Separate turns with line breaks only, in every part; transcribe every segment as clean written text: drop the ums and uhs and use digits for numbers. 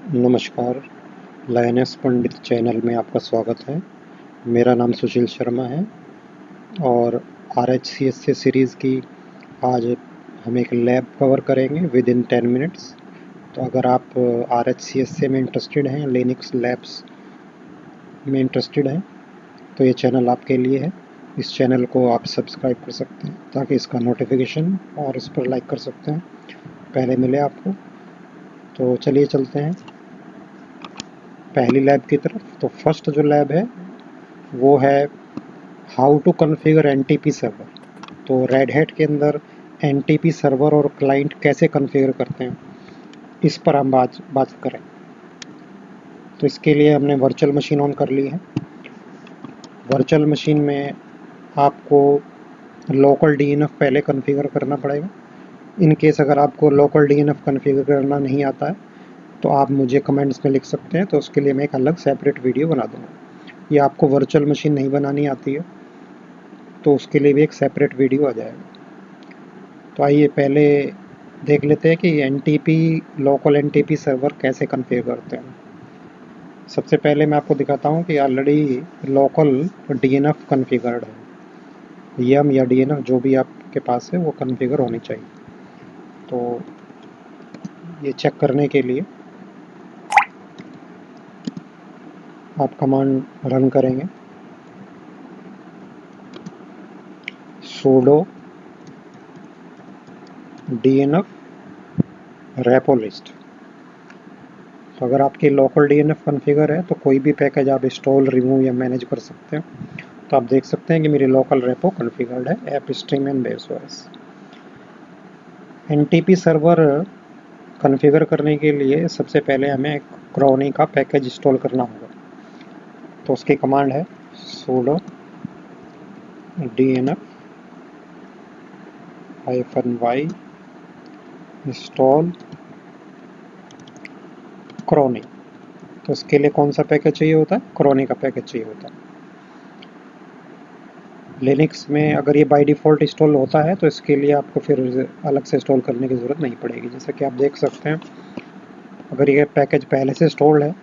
नमस्कार, लायनेस पंडित चैनल में आपका स्वागत है। मेरा नाम सुशील शर्मा है और RHCSC सीरीज़ की आज हम एक लैब कवर करेंगे विद इन 10 मिनट्स। तो अगर आप RHCSC में इंटरेस्टेड हैं, लिनक्स लैब्स में इंटरेस्टेड हैं, तो ये चैनल आपके लिए है। इस चैनल को आप सब्सक्राइब कर सकते हैं ताकि इसका नोटिफिकेशन और इस पर लाइक कर सकते हैं, पहले मिले आपको। तो चलिए चलते हैं पहली लैब की तरफ। तो फर्स्ट जो लैब है वो है how to configure NTP server. तो रेड हैट के अंदर एनटीपी सर्वर और क्लाइंट कैसे कॉन्फ़िगर करते हैं, इस पर हम बात करें। तो इसके लिए हमने वर्चुअल मशीन ऑन कर ली है। वर्चुअल मशीन में आपको लोकल डीएनएफ पहले कॉन्फ़िगर करना पड़ेगा। इन केस अगर आपको लोकल डीएनएफ कॉन्फ़िगर करना नहीं आता है तो आप मुझे कमेंट्स में लिख सकते हैं, तो उसके लिए मैं एक अलग सेपरेट वीडियो बना दूँगा। या आपको वर्चुअल मशीन नहीं बनानी आती है तो उसके लिए भी एक सेपरेट वीडियो आ जाएगा। तो आइए पहले देख लेते हैं कि एनटीपी लोकल एनटीपी सर्वर कैसे कॉन्फ़िगर करते हैं। सबसे पहले मैं आपको दिखाता हूँ कि ऑलरेडी लोकल डीएनएफ कॉन्फ़िगर्ड है। यम या डीएनएफ जो भी आपके पास है वो कॉन्फ़िगर होनी चाहिए। तो ये चेक करने के लिए आप कमांड रन करेंगे sudo dnf repo list। तो अगर आपकी लोकल डीएनएफ कॉन्फ़िगर है तो कोई भी पैकेज आप इंस्टॉल, रिमूव या मैनेज कर सकते हैं। तो आप देख सकते हैं कि मेरी लोकल रेपो कॉन्फ़िगर्ड है app stream and base OS. NTP server configure करने के लिए सबसे पहले हमें क्रोनी का पैकेज इंस्टॉल करना होगा। तो उसकी कमांड है sudo dnf -y install chrony. तो इसके लिए कौन सा पैकेज चाहिए होता है? क्रोनी का पैकेज चाहिए होता है। लिनक्स में अगर ये बाय डिफ़ॉल्ट इंस्टॉल होता है तो इसके लिए आपको फिर अलग से इंस्टॉल करने की ज़रूरत नहीं पड़ेगी। जैसा कि आप देख सकते हैं, अगर ये पैकेज पहले से इंस्टॉल्ड है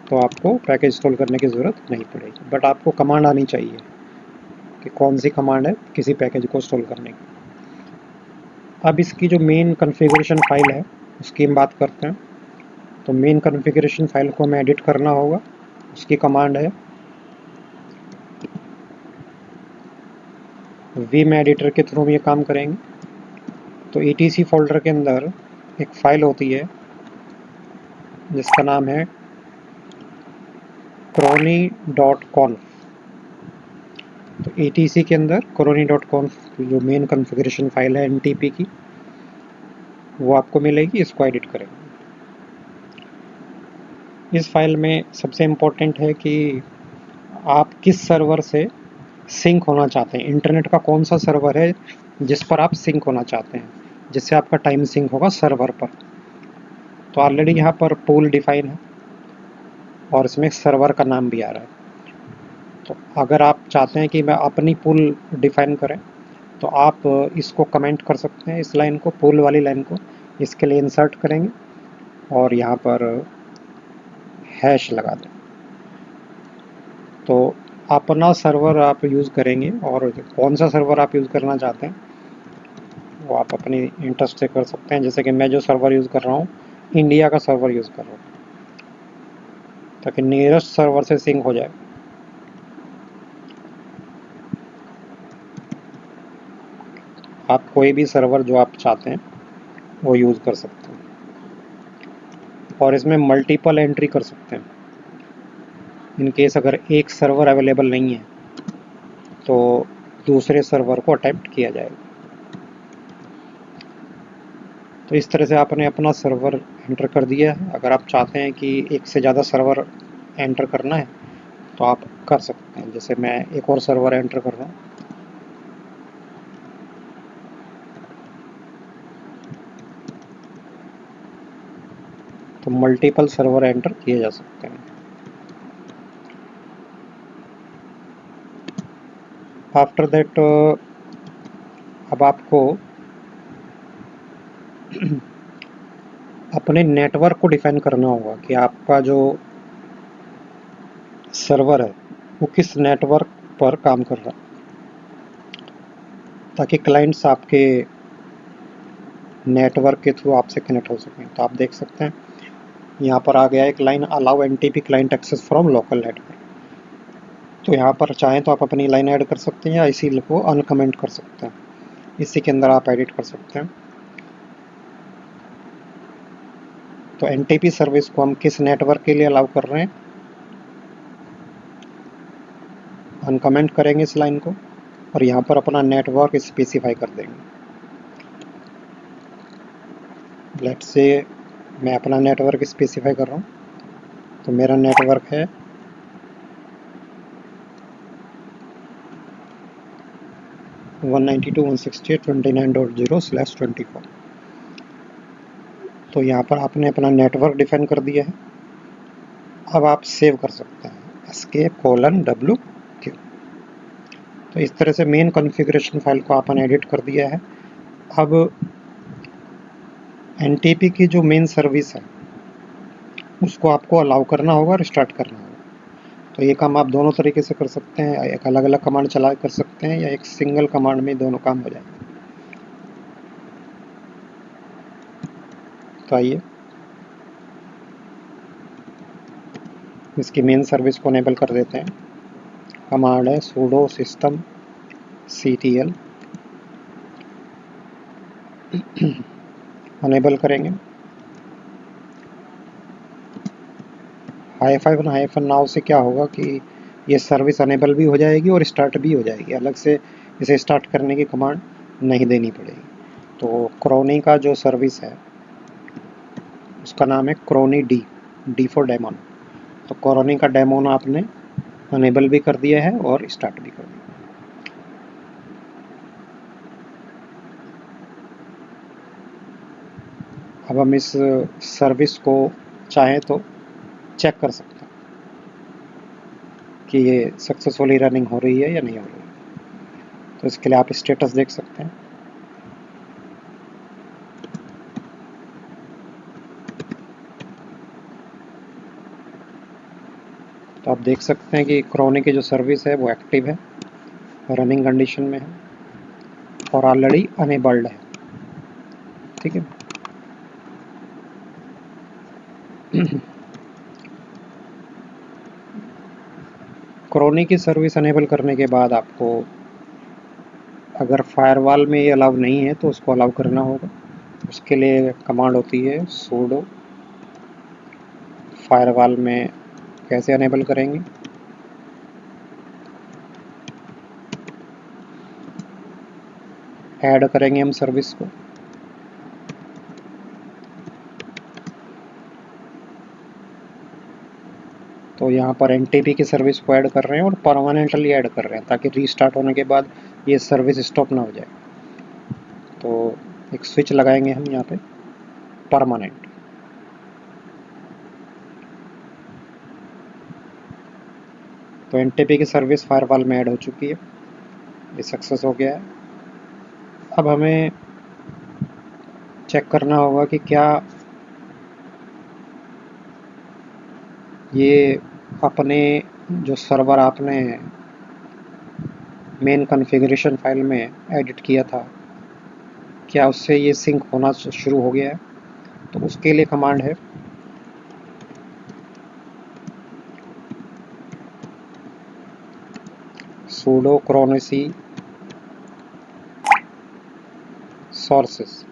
तो आपको पैकेज इंस्टॉल करने की ज़रूरत नहीं पड़ेगी, बट आपको कमांड आनी चाहिए कि कौन सी कमांड है किसी पैकेज को इंस्टॉल करने की। अब इसकी जो मेन कॉन्फ़िगरेशन फाइल है उसकी हम बात करते हैं। तो मेन कॉन्फ़िगरेशन फाइल को हमें एडिट करना होगा। उसकी कमांड है विम एडिटर के थ्रू हम ये काम करेंगे। तो etc फोल्डर के अंदर एक फाइल होती है जिसका नाम है crony.conf। तो etc के अंदर crony.conf जो मेन कॉन्फ़िगरेशन फाइल है एनटीपी की वो आपको मिलेगी। इसको एडिट करेंगे। इस फाइल में सबसे इम्पोर्टेंट है कि आप किस सर्वर से सिंक होना चाहते हैं। इंटरनेट का कौन सा सर्वर है जिस पर आप सिंक होना चाहते हैं, जिससे आपका टाइम सिंक होगा सर्वर पर। तो ऑलरेडी यहाँ पर पूल डिफाइन है और इसमें सर्वर का नाम भी आ रहा है। तो अगर आप चाहते हैं कि मैं अपनी पूल डिफाइन करें तो आप इसको कमेंट कर सकते हैं, इस लाइन को, पूल वाली लाइन को। इसके लिए इंसर्ट करेंगे और यहाँ पर हैश लगा दें। तो अपना सर्वर आप यूज़ करेंगे और कौन सा सर्वर आप यूज़ करना चाहते हैं वो आप अपनी इंटरेस्ट से कर सकते हैं। जैसे कि मैं जो सर्वर यूज़ कर रहा हूँ इंडिया का सर्वर यूज़ कर रहा हूँ ताकि नियरेस्ट सर्वर से सिंक हो जाए। आप कोई भी सर्वर जो आप चाहते हैं वो यूज़ कर सकते हैं और इसमें मल्टीपल एंट्री कर सकते हैं। इन केस अगर एक सर्वर अवेलेबल नहीं है तो दूसरे सर्वर को अटेम्प्ट किया जाएगा। तो इस तरह से आपने अपना सर्वर एंटर कर दिया है। अगर आप चाहते हैं कि एक से ज़्यादा सर्वर एंटर करना है तो आप कर सकते हैं। जैसे मैं एक और सर्वर एंटर कर रहा हूँ। तो मल्टीपल सर्वर एंटर किए जा सकते हैं। आफ्टर दैट अब आपको अपने नेटवर्क को डिफाइन करना होगा कि आपका जो सर्वर है वो किस नेटवर्क पर काम कर रहा है, ताकि क्लाइंट्स आपके नेटवर्क के थ्रू आपसे कनेक्ट हो सकें। तो आप देख सकते हैं यहाँ पर आ गया एक line, allow NTP client access from local network. तो यहाँ पर चाहें तो आप अपनी लाइन ऐड कर सकते हैं या इसी को अनकमेंट कर सकते हैं, इसी के अंदर आप एडिट कर सकते हैं। तो एनटीपी सर्विस को हम किस नेटवर्क के लिए अलाउ कर रहे हैं, अनकमेंट करेंगे इस लाइन को और यहाँ पर अपना नेटवर्क स्पेसिफाई कर देंगे। लेट्स से मैं अपना नेटवर्क स्पेसिफाई कर रहा हूँ, तो मेरा नेटवर्क है 192.168.29.0/24। तो यहाँ पर आपने अपना नेटवर्क डिफाइन कर दिया है। अब आप सेव कर सकते हैं escape:\w। तो इस तरह से मेन कॉन्फ़िगरेशन फाइल को आपने एडिट कर दिया है। अब एनटीपी की जो मेन सर्विस है उसको आपको अलाउ करना होगा और स्टार्ट करना होगा। तो ये काम आप दोनों तरीके से कर सकते हैं, एक अलग अलग कमांड चला कर सकते हैं या एक सिंगल कमांड में दोनों काम हो जाएंगे। तो आइए इसकी मेन सर्विस को अनेबल कर देते हैं। कमांड है sudo system ctl, अनेबल करेंगे -हाइफन नाउ से क्या होगा कि ये सर्विस अनेबल भी हो जाएगी और स्टार्ट भी हो जाएगी, अलग से इसे स्टार्ट करने की कमांड नहीं देनी पड़ेगी। तो क्रोनी का जो सर्विस है उसका नाम है क्रोनी डी फॉर डेमोन। तो क्रोनी का डेमोन आपने अनेबल भी कर दिया है और स्टार्ट भी कर दिया। अब हम इस सर्विस को चाहें तो चेक कर सकते हैं कि ये सक्सेसफुली रनिंग हो रही है या नहीं हो रही है। तो इसके लिए आप स्टेटस देख सकते हैं। तो आप देख सकते हैं कि क्रोनी की जो सर्विस है वो एक्टिव है, रनिंग कंडीशन में है और ऑलरेडी अनेबल्ड है। ठीक है। क्रोनी की सर्विस अनेबल करने के बाद आपको अगर फायरवॉल में ये अलाउ नहीं है तो उसको अलाउ करना होगा। उसके लिए कमांड होती है sudo फायरवॉल में कैसे अनेबल करेंगे, ऐड करेंगे हम सर्विस को। तो यहाँ पर एनटीपी की सर्विस को ऐड कर रहे हैं और परमानेंटली ऐड कर रहे हैं ताकि रीस्टार्ट होने के बाद ये सर्विस स्टॉप ना हो जाए। तो एक स्विच लगाएंगे हम यहाँ पे परमानेंट। तो एनटीपी की सर्विस फायरवॉल में ऐड हो चुकी है, ये सक्सेस हो गया है। अब हमें चेक करना होगा कि क्या ये अपने जो सर्वर आपने मेन कॉन्फ़िगरेशन फाइल में एडिट किया था क्या उससे ये सिंक होना शुरू हो गया है। तो उसके लिए कमांड है sudo cronc sources।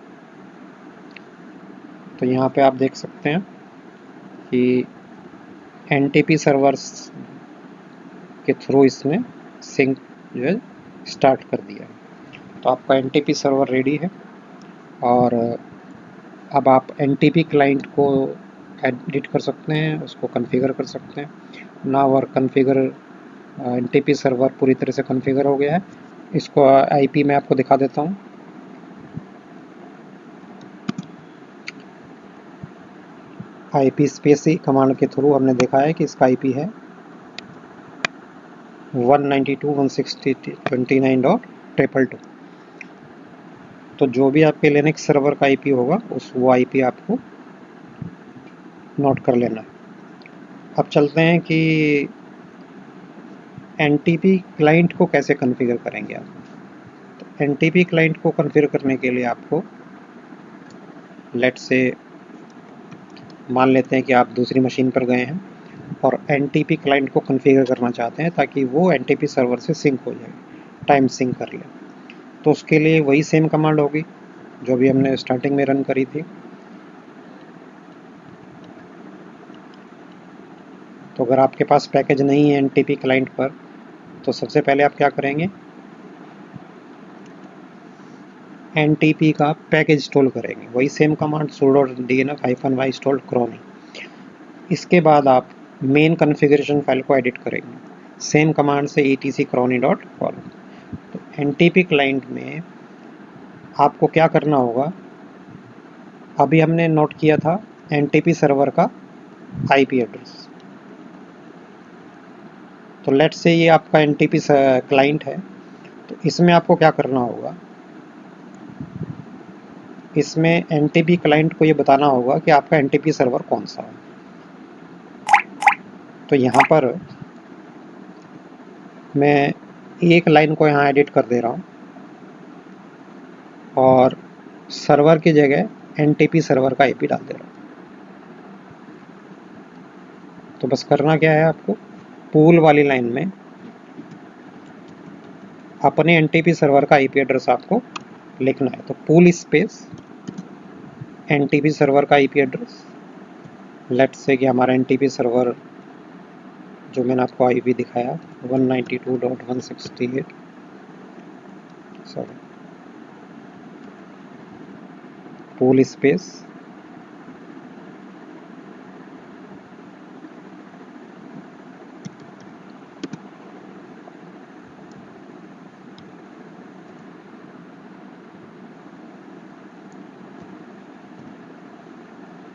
तो यहाँ पे आप देख सकते हैं कि एनटीपी सर्वर्स के थ्रू इसने सिंक जो है स्टार्ट कर दिया है। तो आपका एनटीपी सर्वर रेडी है और अब आप एनटीपी क्लाइंट को एडिट कर सकते हैं, उसको कॉन्फ़िगर कर सकते हैं। नाउ और कॉन्फ़िगर एनटीपी सर्वर पूरी तरह से कॉन्फ़िगर हो गया है। इसको आईपी में आपको दिखा देता हूँ। आईपी स्पेस कमांड के थ्रू हमने देखा है कि इसका आईपी है 192.168.29.222। तो जो भी आपके लिनक्स सर्वर का आईपी होगा वो आईपी आपको नोट कर लेना। अब चलते हैं कि एनटीपी क्लाइंट को कैसे कॉन्फ़िगर करेंगे आप। तो एनटीपी क्लाइंट को कॉन्फ़िगर करने के लिए आपको लेट्स से मान लेते हैं कि आप दूसरी मशीन पर गए हैं और एनटीपी क्लाइंट को कॉन्फ़िगर करना चाहते हैं ताकि वो एनटीपी सर्वर से सिंक हो जाए, टाइम सिंक कर ले। तो उसके लिए वही सेम कमांड होगी जो भी हमने स्टार्टिंग में रन करी थी। तो अगर आपके पास पैकेज नहीं है एनटीपी क्लाइंट पर, तो सबसे पहले आप क्या करेंगे, एनटीपी का पैकेज इंस्टॉल करेंगे, वही same command sudo dnf-y install cron। इसके बाद आप मेन कॉन्फ़िगरेशन फाइल को एडिट करेंगे सेम कमांड से etc crony.follow। तो एनटीपी क्लाइंट में आपको क्या करना होगा, अभी हमने नोट किया था एनटीपी सर्वर का आईपी एड्रेस। तो लेट्स से ये आपका एनटीपी क्लाइंट है, तो इसमें आपको क्या करना होगा, इसमें एनटीपी क्लाइंट को ये बताना होगा कि आपका एनटीपी सर्वर कौन सा है। तो यहाँ पर मैं एक लाइन को यहाँ एडिट कर दे रहा हूँ और सर्वर की जगह एनटीपी सर्वर का आईपी डाल दे रहा हूँ। तो बस करना क्या है, आपको पूल वाली लाइन में अपने एनटीपी सर्वर का आईपी एड्रेस आपको लिखना है। तो पूल स्पेस एनटीपी सर्वर का आईपी एड्रेस, लेट्स से कि हमारा एनटीपी सर्वर जो मैंने आपको आईपी दिखाया 192.168 सॉरी पूल स्पेस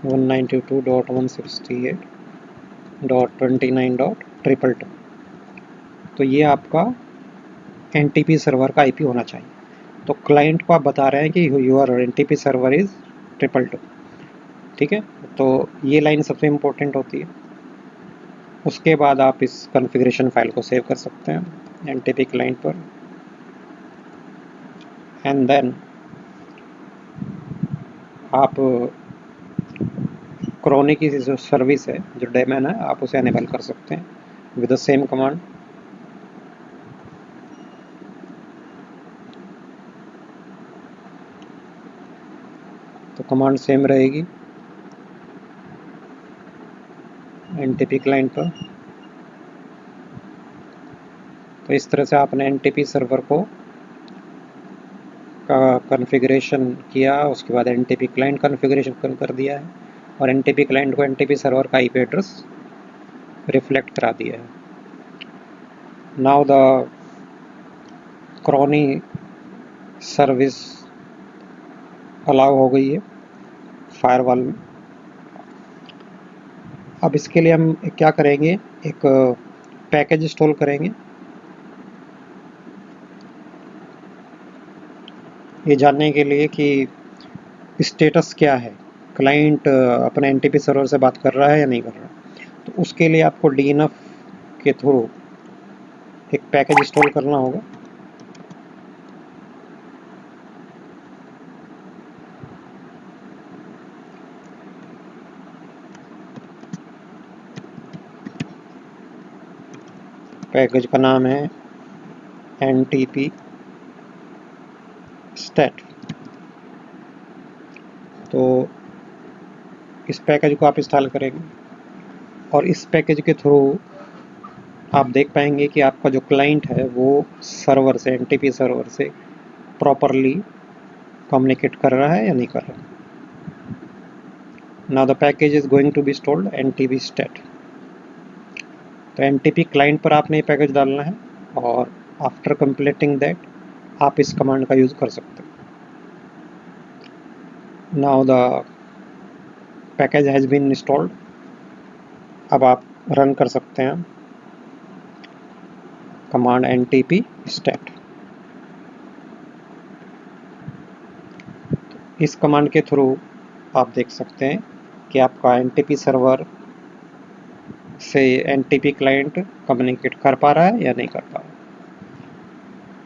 वन 192.168.29.222। तो ये आपका एनटीपी सर्वर का आईपी होना चाहिए। तो क्लाइंट को आप बता रहे हैं कि योर एनटीपी सर्वर इज़ 222। ठीक है, तो ये लाइन सबसे इम्पोर्टेंट होती है। उसके बाद आप इस कॉन्फ़िगरेशन फाइल को सेव कर सकते हैं एनटीपी क्लाइंट पर, एंड देन आप क्रोनी की जो सर्विस है, जो डेमन है, आप उसे एनेबल कर सकते हैं विद द सेम कमांड। तो कमांड सेम रहेगी एनटीपी क्लाइंट पर। तो इस तरह से आपने एनटीपी सर्वर को का कॉन्फ़िगरेशन किया, उसके बाद एनटीपी क्लाइंट कॉन्फ़िगरेशन कर दिया है और एनटीपी क्लाइंट को एनटीपी सर्वर का आईपी एड्रेस रिफ्लेक्ट करा दिया है। Now the chrony service allow हो गई है फायरवॉल में। अब इसके लिए हम क्या करेंगे, एक पैकेज इंस्टॉल करेंगे, ये जानने के लिए कि स्टेटस क्या है, क्लाइंट अपने एनटीपी सर्वर से बात कर रहा है या नहीं कर रहा। तो उसके लिए आपको डीएनएफ के थ्रू एक पैकेज इंस्टॉल करना होगा। पैकेज का नाम है एनटीपी स्टैट। तो इस पैकेज को आप इंस्टॉल करेंगे और इस पैकेज के थ्रू आप देख पाएंगे कि आपका जो क्लाइंट है वो सर्वर से, एनटीपी सर्वर से प्रॉपरली कम्युनिकेट कर रहा है या नहीं कर रहा। Now the package is going to be installed NTP stat. तो एनटीपी क्लाइंट पर आपने ये पैकेज डालना है और आफ्टर कंप्लीटिंग दैट आप इस कमांड का यूज़ कर सकते हैं। Now the package has been installed. अब आप रन कर सकते हैं कमांड एनटीपी स्टैट। इस कमांड के थ्रू आप देख सकते हैं कि आपका एनटीपी सर्वर से एनटीपी क्लाइंट कम्युनिकेट कर पा रहा है या नहीं कर पा रहा है।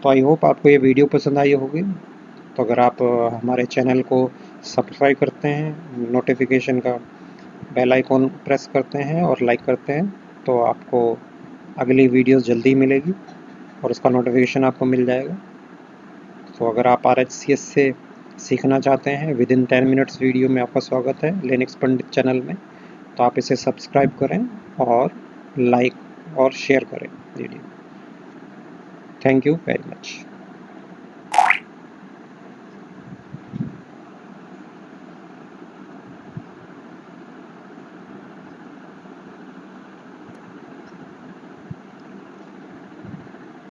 तो आई होप आपको ये वीडियो पसंद आई होगी। तो अगर आप हमारे चैनल को सब्सक्राइब करते हैं, नोटिफिकेशन का बेल आइकॉन प्रेस करते हैं और लाइक करते हैं, तो आपको अगली वीडियोस जल्दी मिलेगी और उसका नोटिफिकेशन आपको मिल जाएगा। तो अगर आप RHCS से सीखना चाहते हैं, विद इन 10 मिनट्स वीडियो में आपका स्वागत है लिनक्स पंडित चैनल में। तो आप इसे सब्सक्राइब करें और लाइक और शेयर करें video. Thank you very much.